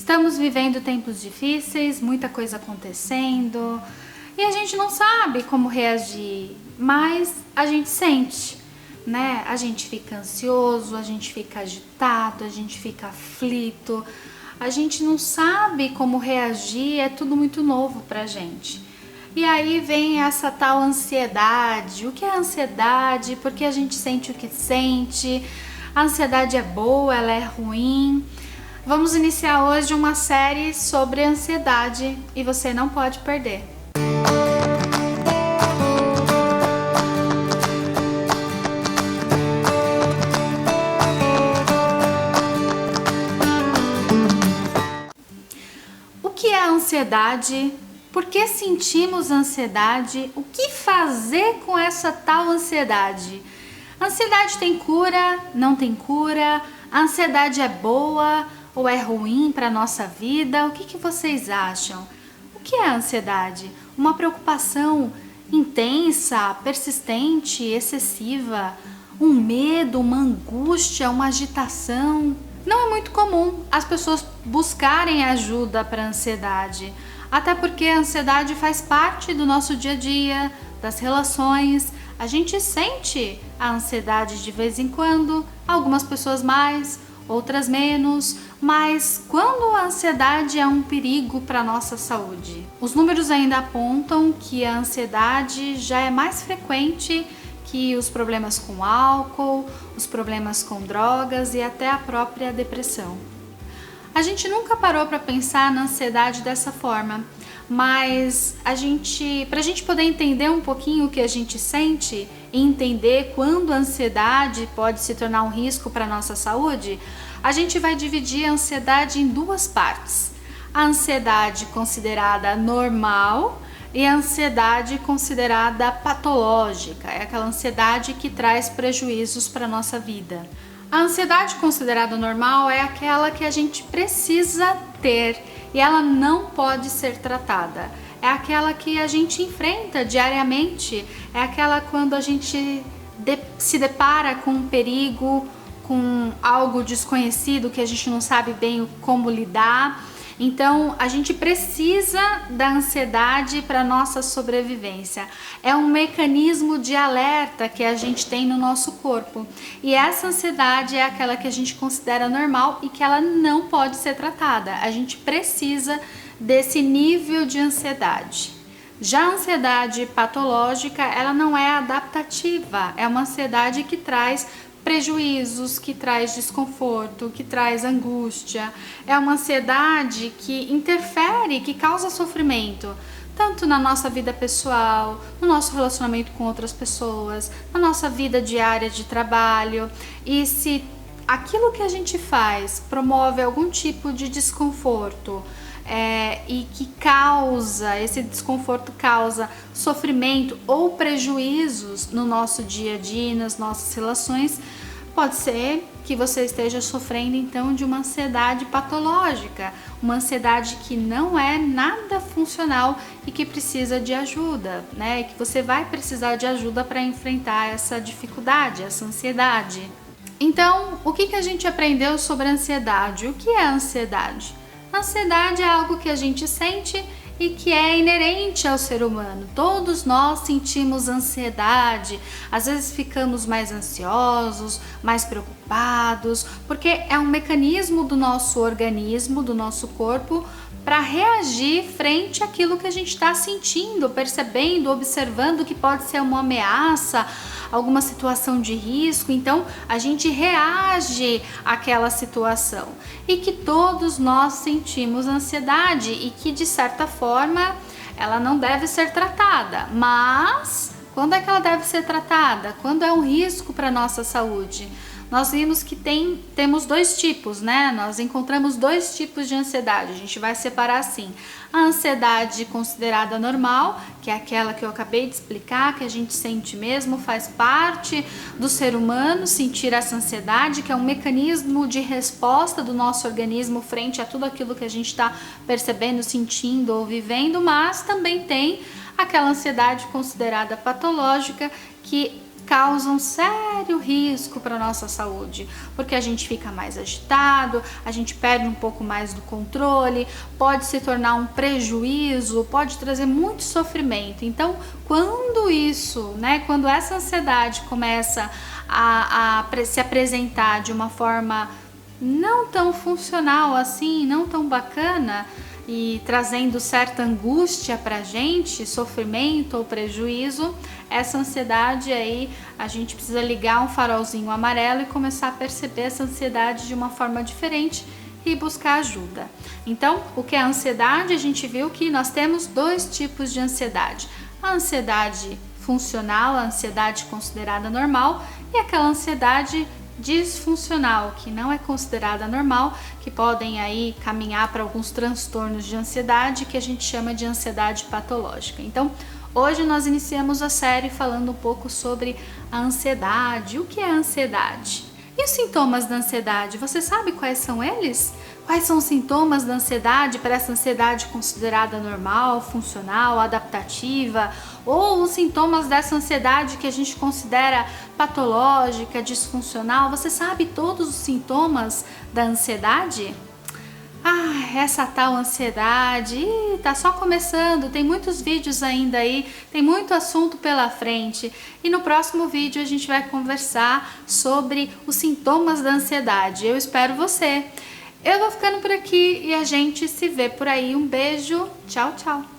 Estamos vivendo tempos difíceis, muita coisa acontecendo e a gente não sabe como reagir, mas a gente sente, né? A gente fica ansioso, a gente fica agitado, a gente fica aflito, a gente não sabe como reagir, é tudo muito novo pra gente. E aí vem essa tal ansiedade. O que é ansiedade? Por que a gente sente o que sente? A ansiedade é boa, ela é ruim? Vamos iniciar hoje uma série sobre ansiedade e você não pode perder. O que é ansiedade? Por que sentimos ansiedade? O que fazer com essa tal ansiedade? A ansiedade tem cura? Não tem cura? A ansiedade é boa ou é ruim para a nossa vida? O que vocês acham? O que é a ansiedade? Uma preocupação intensa, persistente, excessiva? Um medo, uma angústia, uma agitação? Não é muito comum as pessoas buscarem ajuda para a ansiedade, até porque a ansiedade faz parte do nosso dia a dia, das relações. A gente sente a ansiedade de vez em quando, algumas pessoas mais, outras menos, mas quando a ansiedade é um perigo para a nossa saúde? Os números ainda apontam que a ansiedade já é mais frequente que os problemas com álcool, os problemas com drogas e até a própria depressão. A gente nunca parou para pensar na ansiedade dessa forma, mas pra gente poder entender um pouquinho o que a gente sente e entender quando a ansiedade pode se tornar um risco para a nossa saúde, a gente vai dividir a ansiedade em duas partes. A ansiedade considerada normal e a ansiedade considerada patológica, é aquela ansiedade que traz prejuízos para a nossa vida. A ansiedade considerada normal é aquela que a gente precisa ter e ela não pode ser tratada. É aquela que a gente enfrenta diariamente, é aquela quando a gente se depara com um perigo, com algo desconhecido que a gente não sabe bem como lidar. Então, a gente precisa da ansiedade para nossa sobrevivência. É um mecanismo de alerta que a gente tem no nosso corpo. E essa ansiedade é aquela que a gente considera normal e que ela não pode ser tratada. A gente precisa desse nível de ansiedade. Já a ansiedade patológica, ela não é adaptativa. É uma ansiedade que traz prejuízos, que traz desconforto, que traz angústia. É uma ansiedade que interfere, que causa sofrimento, tanto na nossa vida pessoal, no nosso relacionamento com outras pessoas, na nossa vida diária de trabalho. E se aquilo que a gente faz promove algum tipo de desconforto, e que esse desconforto causa sofrimento ou prejuízos no nosso dia a dia, nas nossas relações, pode ser que você esteja sofrendo então de uma ansiedade patológica, uma ansiedade que não é nada funcional e que precisa de ajuda, né? E que você vai precisar de ajuda para enfrentar essa dificuldade, essa ansiedade. Então, o que a gente aprendeu sobre a ansiedade? O que é a ansiedade? A ansiedade é algo que a gente sente e que é inerente ao ser humano. Todos nós sentimos ansiedade, às vezes ficamos mais ansiosos, mais preocupados, porque é um mecanismo do nosso organismo, do nosso corpo, para reagir frente àquilo que a gente está sentindo, percebendo, observando que pode ser uma ameaça, alguma situação de risco. Então a gente reage àquela situação e que todos nós sentimos ansiedade e que de certa forma ela não deve ser tratada. Mas quando é que ela deve ser tratada? Quando é um risco para a nossa saúde. Nós vimos que temos dois tipos, né? Nós encontramos dois tipos de ansiedade. A gente vai separar assim: a ansiedade considerada normal, que é aquela que eu acabei de explicar, que a gente sente mesmo, faz parte do ser humano sentir essa ansiedade, que é um mecanismo de resposta do nosso organismo frente a tudo aquilo que a gente está percebendo, sentindo ou vivendo. Mas também tem aquela ansiedade considerada patológica, que causam sério risco para a nossa saúde, porque a gente fica mais agitado, a gente perde um pouco mais do controle, pode se tornar um prejuízo, pode trazer muito sofrimento. Então, quando isso, quando essa ansiedade começa a se apresentar de uma forma não tão funcional assim, não tão bacana, e trazendo certa angústia pra gente, sofrimento ou prejuízo, essa ansiedade aí, a gente precisa ligar um farolzinho amarelo e começar a perceber essa ansiedade de uma forma diferente e buscar ajuda. Então, o que é a ansiedade? A gente viu que nós temos dois tipos de ansiedade. A ansiedade funcional, a ansiedade considerada normal, e aquela ansiedade disfuncional, que não é considerada normal, que podem aí caminhar para alguns transtornos de ansiedade que a gente chama de ansiedade patológica. Então, hoje nós iniciamos a série falando um pouco sobre a ansiedade. O que é a ansiedade? E os sintomas da ansiedade, você sabe quais são eles? Quais são os sintomas da ansiedade para essa ansiedade considerada normal, funcional, adaptativa? Ou os sintomas dessa ansiedade que a gente considera patológica, disfuncional? Você sabe todos os sintomas da ansiedade? Essa tal ansiedade, tá só começando, tem muitos vídeos ainda aí, tem muito assunto pela frente. E no próximo vídeo a gente vai conversar sobre os sintomas da ansiedade. Eu espero você. Eu vou ficando por aqui e a gente se vê por aí. Um beijo, tchau, tchau.